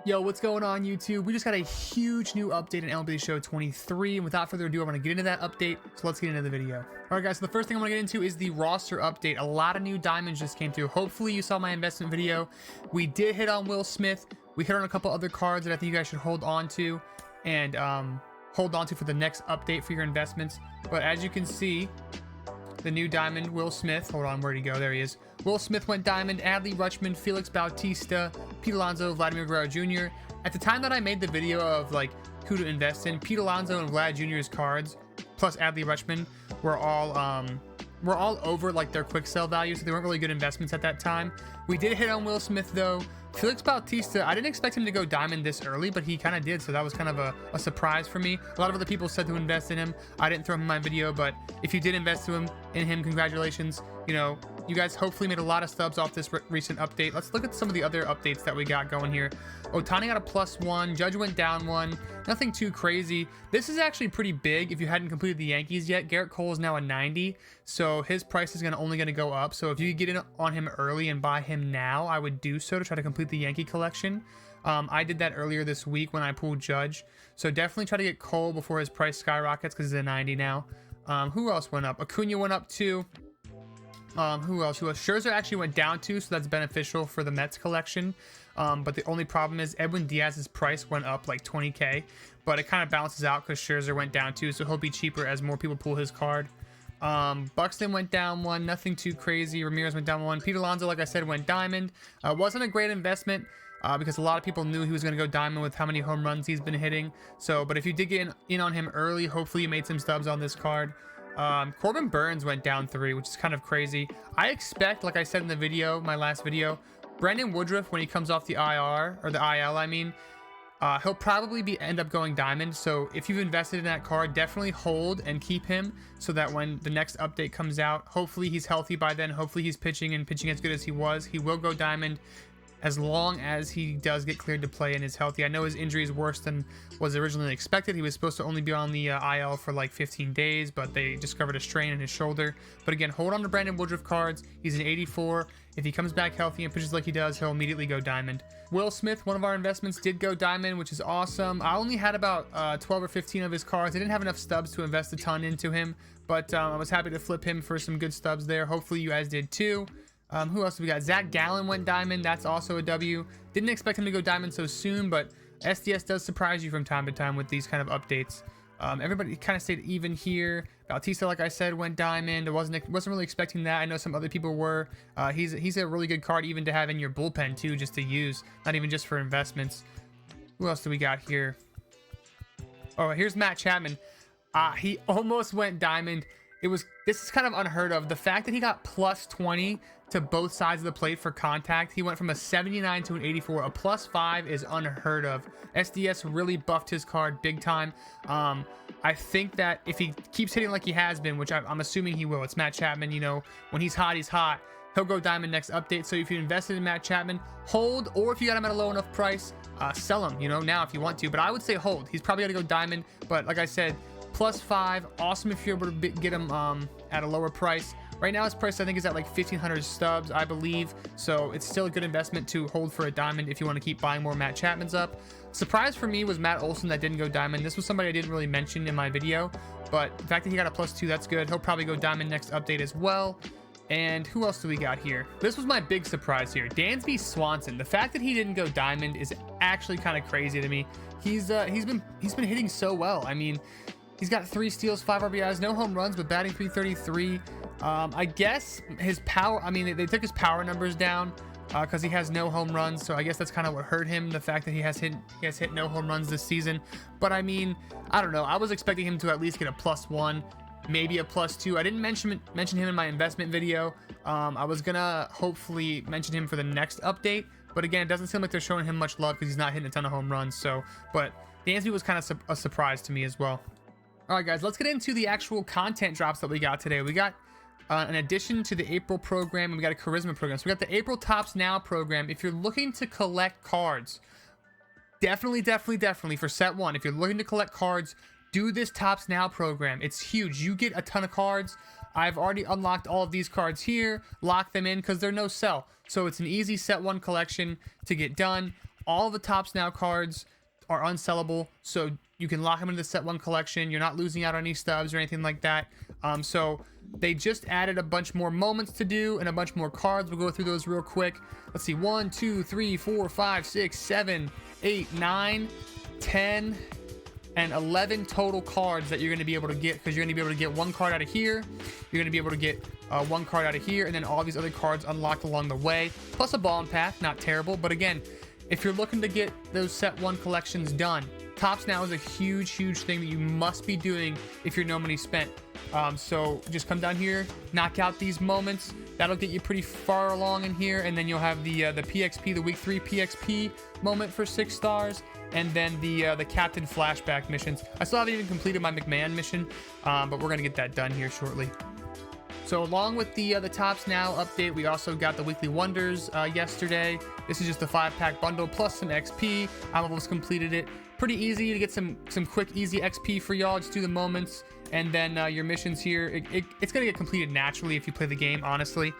Yo, what's going on YouTube? We just got a huge new update in MLB The Show 23, and without further ado, I want to get into that update, so let's get into the video. Alright guys, so the first thing I want to get into is the roster update. A lot of new diamonds just came through. Hopefully you saw my investment video. We did hit on Will Smith. We hit on a couple other cards that I think you guys should hold on to, and hold on to for the next update for your investments. But as you can see, the new diamond, Will Smith. Hold on, where'd he go? There he is. Will Smith went diamond. Adley Rutschman, Felix Bautista, Pete Alonso, Vladimir Guerrero Jr. At the time that I made the video of like who to invest in, Pete Alonso and Vlad Jr.'s cards, plus Adley Rutschman, were all over like their quick sell value, so they weren't really good investments at that time. We did hit on Will Smith though. Felix Bautista, I didn't expect him to go diamond this early, but he kind of did, so that was kind of a surprise for me. A lot of other people said to invest in him. I didn't throw him in my video, but if you did invest in him, congratulations. You know, you guys hopefully made a lot of stubs off this recent update. Let's look at some of the other updates that we got going here. Ohtani got a +1. Judge went down 1. Nothing too crazy. This is actually pretty big if you hadn't completed the Yankees yet. Garrett Cole is now a 90, so his price is only going to go up. So if you get in on him early and buy him now, I would do so to try to complete the Yankee collection. I did that earlier this week when I pulled Judge. So definitely try to get Cole before his price skyrockets because he's a 90 now. Who else went up? Acuna went up 2. Who else? Scherzer actually went down 2, so that's beneficial for the Mets collection. But the only problem is Edwin Diaz's price went up like 20k, but it kind of balances out because Scherzer went down 2, so he'll be cheaper as more people pull his card. Buxton went down 1, nothing too crazy. Ramirez went down 1. Pete Alonso, like I said, went diamond. Wasn't a great investment because a lot of people knew he was going to go diamond with how many home runs he's been hitting. So, but if you did get in on him early, hopefully you made some stubs on this card. Corbin Burns went down 3, which is kind of crazy. I expect, like I said in the video, my last video, Brandon Woodruff, when he comes off the IR, or the IL, I mean, he'll probably end up going diamond. So if you've invested in that card, definitely hold and keep him so that when the next update comes out, hopefully he's healthy by then. Hopefully he's pitching as good as he was. He will go diamond as long as he does get cleared to play and is healthy. I know his injury is worse than was originally expected. He was supposed to only be on the IL for like 15 days, but they discovered a strain in his shoulder. But again, hold on to Brandon Woodruff cards. He's an 84. If he comes back healthy and pitches like he does, he'll immediately go diamond. Will Smith, one of our investments, did go diamond, which is awesome. I only had about 12 or 15 of his cards. I didn't have enough stubs to invest a ton into him, but I was happy to flip him for some good stubs there. Hopefully you guys did too. Who else do we got? Zach Gallen went diamond. That's also a W. Didn't expect him to go diamond so soon, but SDS does surprise you from time to time with these kind of updates. Everybody kind of stayed even here. Bautista, like I said, went diamond. I wasn't really expecting that. I know some other people were. He's a really good card even to have in your bullpen too, just to use, not even just for investments. Who else do we got here? Oh, here's Matt Chapman. He almost went diamond. This is kind of unheard of. The fact that he got +20 to both sides of the plate for contact, he went from a 79 to an 84. A +5 is unheard of. SDS really buffed his card big time. I think that if he keeps hitting like he has been, which I'm assuming he will, it's Matt Chapman, you know, when he's hot, he's hot. He'll go diamond next update. So if you invested in Matt Chapman, hold, or if you got him at a low enough price, sell him, you know, now if you want to. But I would say hold. He's probably going to go diamond, but like I said, +5, awesome if you're able to get him at a lower price. Right now his price I think is at like 1,500 stubs, I believe, so it's still a good investment to hold for a diamond if you want to keep buying more Matt Chapmans up. Surprise for me was Matt Olson that didn't go diamond. This was somebody I didn't really mention in my video, but the fact that he got a +2, that's good. He'll probably go diamond next update as well. And who else do we got here? This was my big surprise here. Dansby Swanson. The fact that he didn't go diamond is actually kind of crazy to me. He's been hitting so well. I mean, he's got 3 steals, 5 RBIs, no home runs, but batting .333. I guess his power, I mean, they took his power numbers down because he has no home runs. So I guess that's kind of what hurt him, the fact that he has hit no home runs this season. But I mean, I don't know. I was expecting him to at least get a +1, maybe a +2. I didn't mention him in my investment video. I was gonna hopefully mention him for the next update. But again, it doesn't seem like they're showing him much love because he's not hitting a ton of home runs. So, but Dansby was kind of a surprise to me as well. All right, guys, let's get into the actual content drops that we got today. We got an addition to the April program, and we got a charisma program. So we got the April Tops Now program. If you're looking to collect cards, definitely for set 1, if you're looking to collect cards, do this Tops Now program. It's huge. You get a ton of cards. I've already unlocked all of these cards here, locked them in because they're no sell. So it's an easy set 1 collection to get done. all the Tops Now cards are unsellable, so you can lock them into the set 1 collection. You're not losing out on any stubs or anything like that. So they just added a bunch more moments to do and a bunch more cards. We'll go through those real quick. Let's see, 1 2 3 4 5 6 7 8 9 10 and 11 total cards that you're going to be able to get, because you're going to be able to get 1 card out of here, you're going to be able to get 1 card out of here, and then all these other cards unlocked along the way, plus a ball and path. Not terrible, but again, if you're looking to get those set 1 collections done, Tops Now is a huge thing that you must be doing if you're no money spent. So just come down here, knock out these moments. That'll get you pretty far along in here, and then you'll have the PXP, the week 3 PXP moment for 6 stars, and then the Captain Flashback missions. I still haven't even completed my McMahon mission, but we're gonna get that done here shortly. So along with the Tops Now update, we also got the Weekly Wonders yesterday. This is just a 5-pack bundle plus some XP. I almost completed it. Pretty easy to get some quick, easy XP for y'all. Just do the moments, and then your missions here. It's gonna get completed naturally if you play the game, honestly.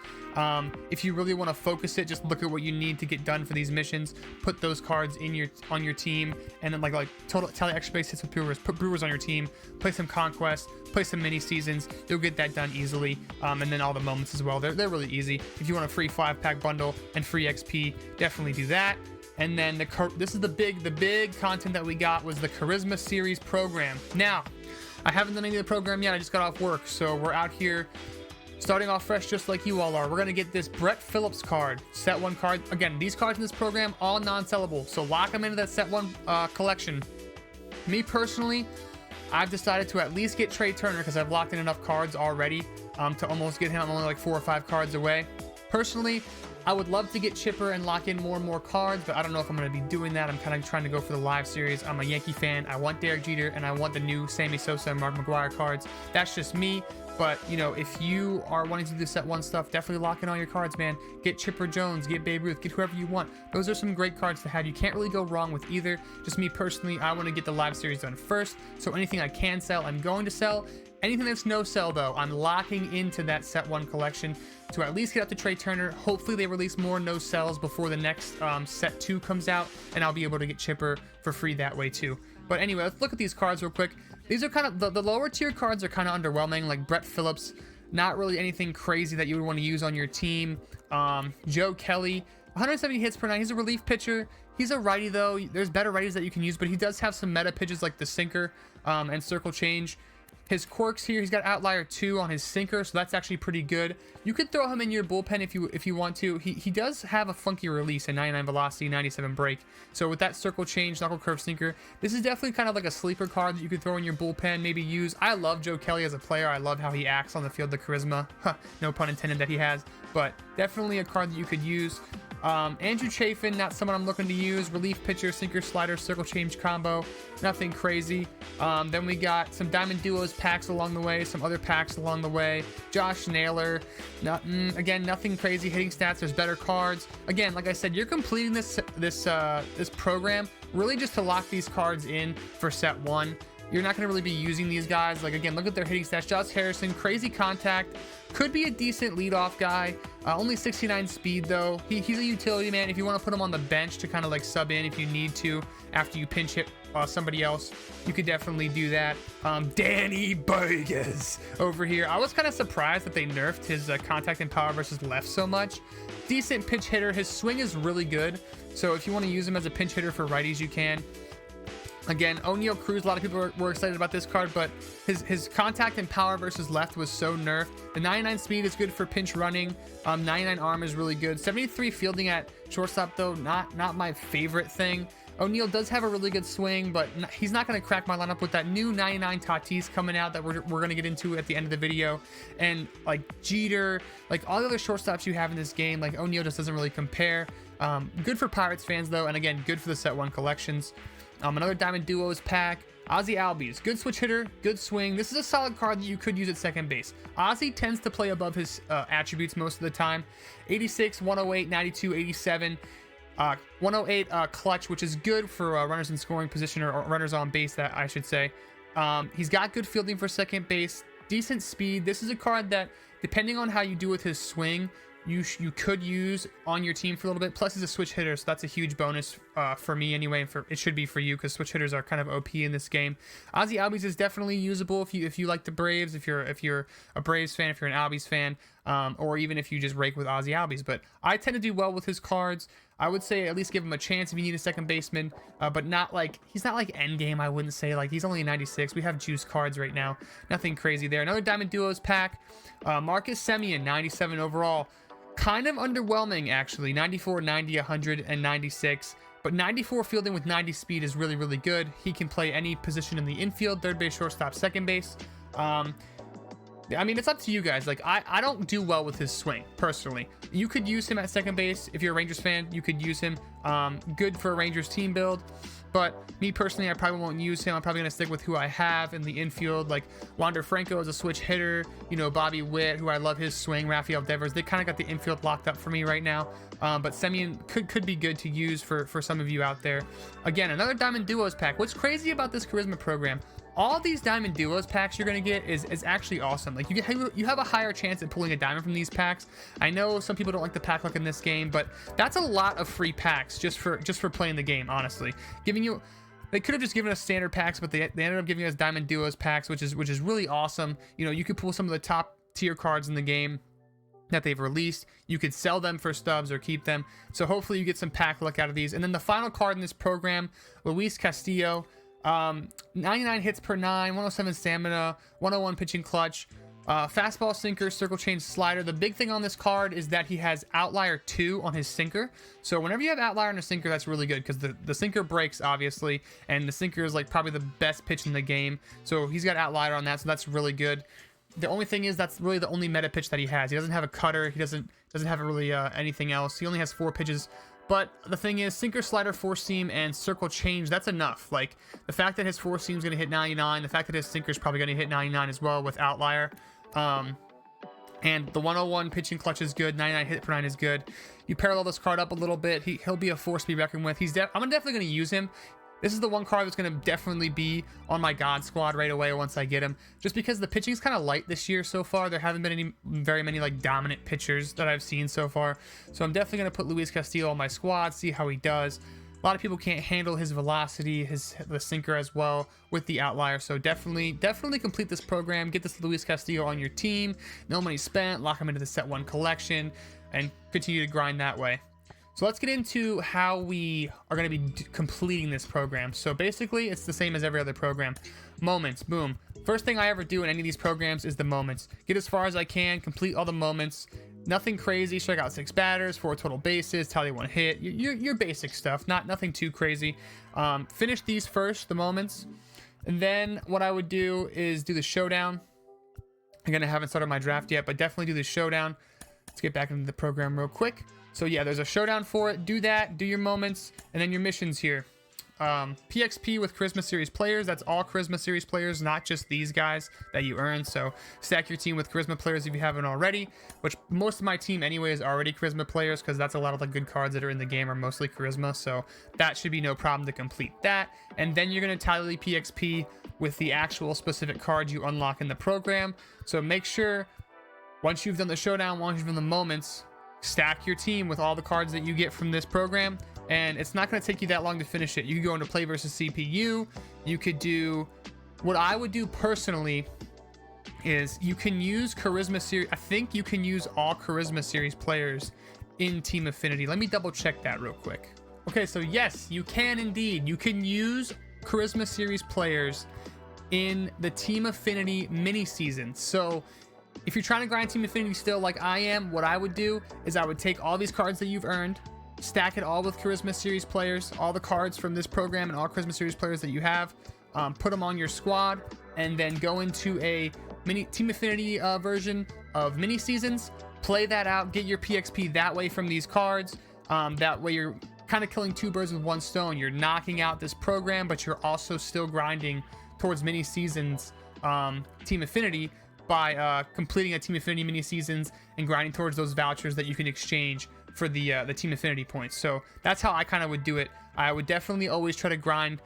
If you really want to focus it, just look at what you need to get done for these missions. Put those cards in on your team, and then like total tally extra base hits with Brewers. Put Brewers on your team. Play some Conquest. Play some mini seasons. You'll get that done easily. And then all the moments as well. They're really easy. If you want a free 5-pack bundle and free XP, definitely do that. And then this is the big content that we got was the Charisma Series program. Now, I haven't done any of the program yet. I just got off work, so we're out here starting off fresh just like you all are. We're gonna get this Brett Phillips card, set 1 card. Again, these cards in this program all non-sellable, so lock them into that set 1 collection. Me personally, I've decided to at least get Trey Turner because I've locked in enough cards already to almost get him. I'm only like 4 or 5 cards away. Personally, I would love to get Chipper and lock in more and more cards, but I don't know if I'm going to be doing that. I'm kind of trying to go for the live series. I'm a Yankee fan. I want Derek Jeter, and I want the new Sammy Sosa and Mark McGwire cards. That's just me. But, you know, if you are wanting to do set 1 stuff, definitely lock in all your cards, man. Get Chipper Jones, get Babe Ruth, get whoever you want. Those are some great cards to have. You can't really go wrong with either. Just me personally, I want to get the live series done first. So anything I can sell, I'm going to sell. Anything that's no sell, though, I'm locking into that set 1 collection to at least get up to Trey Turner. Hopefully they release more no sells before the next set 2 comes out, and I'll be able to get Chipper for free that way too. But anyway, let's look at these cards real quick. These are kind of the lower tier cards are kind of underwhelming, like Brett Phillips. Not really anything crazy that you would want to use on your team. Joe Kelly, 170 hits per night. He's a relief pitcher. He's a righty though. There's better righties that you can use, but he does have some meta pitches like the sinker and circle change. His quirks here, he's got outlier 2 on his sinker, so that's actually pretty good. You could throw him in your bullpen if you want to. He does have a funky release, a 99 velocity, 97 break. So with that circle change, knuckle curve sinker, this is definitely kind of like a sleeper card that you could throw in your bullpen, maybe use. I love Joe Kelly as a player. I love how he acts on the field, the charisma, no pun intended, that he has. But definitely a card that you could use. Andrew Chafin, not someone I'm looking to use. Relief pitcher, sinker, slider, circle change combo. Nothing crazy. Then we got some Diamond Duos packs along the way, some other packs along the way. Josh Naylor. Again, nothing crazy. Hitting stats, there's better cards. Again, like I said, you're completing this program really just to lock these cards in for set 1. You're not going to really be using these guys. Like, again, look at their hitting stats. Josh Harrison, crazy contact. Could be a decent leadoff guy. Only 69 speed, though. He's a utility man. If you want to put him on the bench to kind of like sub in if you need to after you pinch hit somebody else, you could definitely do that. Danny Burgess over here. I was kind of surprised that they nerfed his contact and power versus left so much. Decent pinch hitter. His swing is really good. So if you want to use him as a pinch hitter for righties, you can. Again, O'Neal Cruz, a lot of people were excited about this card, but his contact and power versus left was so nerfed. The 99 speed is good for pinch running. 99 arm is really good. 73 fielding at shortstop, though, not my favorite thing. O'Neal does have a really good swing, but he's not going to crack my lineup with that new 99 Tatis coming out that we're going to get into at the end of the video. And like Jeter, like all the other shortstops you have in this game, like O'Neal just doesn't really compare. Good for Pirates fans, though, and again, good for the set 1 collections. Another Diamond Duos pack. Ozzy Albies, good switch hitter, good swing. This is a solid card that you could use at second base. Ozzy tends to play above his attributes most of the time. 86, 108, 92, 87. 108 clutch, which is good for runners in scoring position or runners on base, that I should say. He's got good fielding for second base, decent speed. This is a card that, depending on how you do with his swing, you could use on your team for a little bit. Plus, he's a switch hitter, so that's a huge bonus for me anyway, and it should be for you because switch hitters are kind of OP in this game. Ozzy Albies is definitely usable if you like the Braves, if you're a Braves fan, if you're an Albies fan, or even if you just rake with Ozzy Albies. But I tend to do well with his cards. I would say at least give him a chance if you need a second baseman, but not like he's not like endgame. I wouldn't say like he's only a 96. We have juice cards right now, nothing crazy there. Another Diamond Duos pack, Marcus Semien, 97 overall. Kind of underwhelming actually, 94, 90, 100, and 96. But 94 fielding with 90 speed is really, really good. He can play any position in the infield, third base, shortstop, second base. I mean, it's up to you guys. Like, I don't do well with his swing, personally. You could use him at second base. If you're a Rangers fan, you could use him. Good for a Rangers team build. But me personally, I probably won't use him. I'm probably going to stick with who I have in the infield. Like, Wander Franco is a switch hitter. You know, Bobby Witt, who I love his swing. Rafael Devers. They kind of got the infield locked up for me right now. But Semien could be good to use for some of you out there. Again, another Diamond Duos pack. What's crazy about this Charisma program, all these Diamond Duos packs you're going to get is actually awesome. Like, you have a higher chance at pulling a diamond from these packs. I know some people don't like the pack luck in this game, but that's a lot of free packs just for playing the game, honestly. They could have just given us standard packs, but they ended up giving us Diamond Duos packs, which is really awesome. You know, you could pull some of the top tier cards in the game that they've released. You could sell them for stubs or keep them. So hopefully you get some pack luck out of these. And then the final card in this program, Luis Castillo. 99 hits per 9, 107 stamina, 101 pitching clutch, fastball, sinker, circle change, slider. The big thing on this card is that he has outlier 2 on his sinker. So whenever you have outlier on a sinker, that's really good because the sinker breaks, obviously, and the sinker is like probably the best pitch in the game. So he's got outlier on that, so that's really good. The only thing is that's really the only meta pitch that he has. He doesn't have a cutter. He doesn't have really anything else. He only has 4 pitches. But the thing is, sinker, slider, four seam, and circle change, that's enough. Like, the fact that his four seam is going to hit 99, the fact that his sinker is probably going to hit 99 as well with outlier. And the 101 pitching clutch is good, 99 hit per 9 is good. You parallel this card up a little bit, he'll be a force to be reckoned with. I'm definitely going to use him. This is the one card that's going to definitely be on my God squad right away once I get him. Just because the pitching is kind of light this year so far. There haven't been very many like dominant pitchers that I've seen so far. So I'm definitely going to put Luis Castillo on my squad, see how he does. A lot of people can't handle his velocity, the sinker as well with the outlier. So definitely complete this program. Get this Luis Castillo on your team. No money spent. Lock him into the set 1 collection and continue to grind that way. So let's get into how we are going to be completing this program. So basically, it's the same as every other program. Moments, boom. First thing I ever do in any of these programs is the moments. Get as far as I can, complete all the moments. Nothing crazy. Strike out 6 batters, 4 total bases, tally 1 hit. Your basic stuff, nothing too crazy. Finish these first, the moments. And then what I would do is do the showdown. Again, I haven't started my draft yet, but definitely do the showdown. Let's get back into the program real quick. So yeah, there's a showdown for it. Do that, do your moments, and then your missions here. PXP with Charisma Series players. That's all Charisma Series players, not just these guys that you earn. So stack your team with Charisma players if you haven't already, which most of my team anyway is already Charisma players because that's a lot of the good cards that are in the game are mostly Charisma. So that should be no problem to complete that. And then you're going to tally PXP with the actual specific cards you unlock in the program. So make sure once you've done the showdown, once you've done the moments, stack your team with all the cards that you get from this program, and it's not going to take you that long to finish it. You can go into play versus CPU. You could do what I would do personally is you can use Charisma Series. I think you can use all Charisma Series players in Team Affinity. Let me double check that real quick. Okay, so yes, you can indeed. You can use Charisma Series players in the Team Affinity mini season. So if you're trying to grind Team Affinity still like I am, what I would do is I would take all these cards that you've earned, stack it all with Charisma Series players, all the cards from this program and all Charisma Series players that you have, put them on your squad, and then go into a mini Team Affinity version of mini seasons, play that out, get your PXP that way from these cards. That way you're kind of killing 2 birds with 1 stone. You're knocking out this program, but you're also still grinding towards mini seasons Team Affinity by completing a Team Affinity mini seasons and grinding towards those vouchers that you can exchange for the Team Affinity points. So that's how I kind of would do it. I would definitely always try to grind,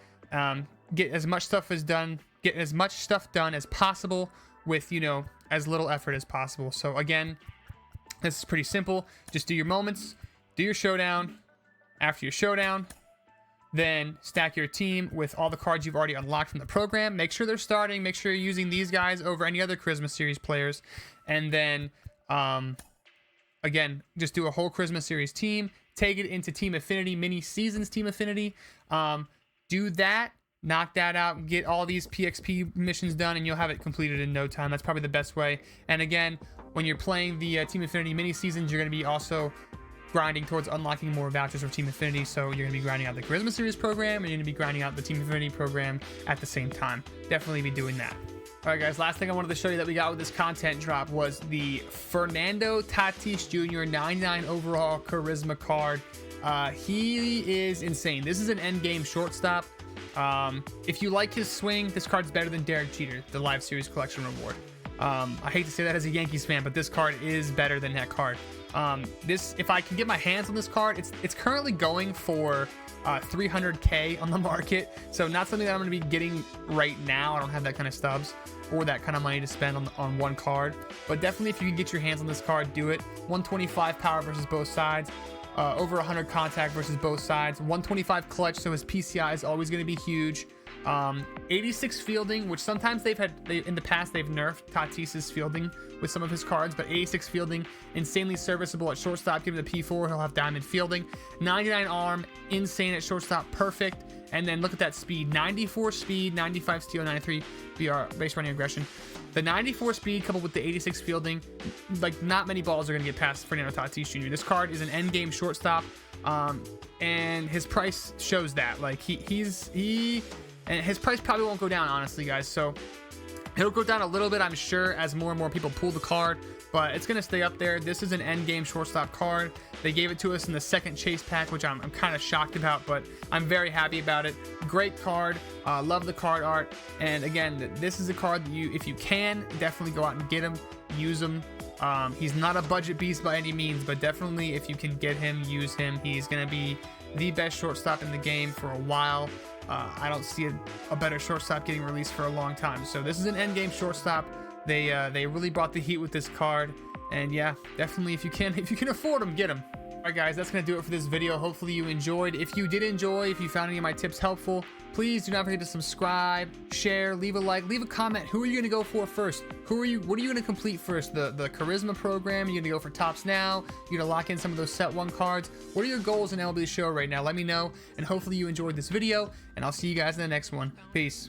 get as much stuff done as possible with, you know, as little effort as possible. So again, this is pretty simple. Just do your moments, do your showdown. After your showdown, then stack your team with all the cards you've already unlocked from the program. Make sure they're starting. Make sure you're using these guys over any other Charisma Series players. And then, again, just do a whole Charisma Series team. Take it into Team Affinity, Mini Seasons Team Affinity. Do that. Knock that out. Get all these PXP missions done, and you'll have it completed in no time. That's probably the best way. And again, when you're playing the Team Affinity Mini Seasons, you're going to be also grinding towards unlocking more vouchers for Team Affinity. So you're going to be grinding out the Charisma Series program, and you're going to be grinding out the Team Affinity program at the same time. Definitely be doing that. All right, guys, last thing I wanted to show you that we got with this content drop was the Fernando Tatis Jr. 99 overall Charisma card. He is insane. This is an endgame shortstop. If you like his swing, this card's better than Derek Jeter, the Live Series Collection Reward. I hate to say that as a Yankees fan, but this card is better than that card. If I can get my hands on this card, it's currently going for 300K on the market, so not something that I'm going to be getting right now. I don't have that kind of stubs or that kind of money to spend on one card, but definitely if you can get your hands on this card, do it. 125 power versus both sides, over 100 contact versus both sides, 125 clutch, so his PCI is always going to be huge. 86 fielding, which sometimes in the past they've nerfed Tatis's fielding with some of his cards, but 86 fielding, insanely serviceable at shortstop. Give him the P4, he'll have diamond fielding. 99 arm, insane at shortstop, perfect. And then look at that speed: 94 speed, 95 steal, 93 BR base running aggression. The 94 speed coupled with the 86 fielding, like not many balls are going to get past Fernando Tatis Jr. This card is an endgame shortstop, and his price shows that. Like and his price probably won't go down, honestly, guys. So it'll go down a little bit, I'm sure, as more and more people pull the card, but it's going to stay up there. This is an endgame shortstop card. They gave it to us in the second chase pack, which I'm kind of shocked about, but I'm very happy about it. Great card. Love the card art. And again, this is a card that if you can, definitely go out and get him, use him. He's not a budget beast by any means, but definitely if you can get him, use him. He's going to be the best shortstop in the game for a while. I don't see a better shortstop getting released for a long time. So this is an endgame shortstop. They really brought the heat with this card, and yeah, definitely if you can afford them, get them. All right, guys, that's gonna do it for this video. Hopefully you enjoyed. If you did enjoy, if you found any of my tips helpful, please do not forget to subscribe, share, leave a like, leave a comment. Who are you gonna go for first? What are you gonna complete first? The Charisma program? You're gonna go for Tops now? You're gonna lock in some of those set one cards? What are your goals in MLB The Show right now? Let me know, and hopefully you enjoyed this video, and I'll see you guys in the next one. Peace.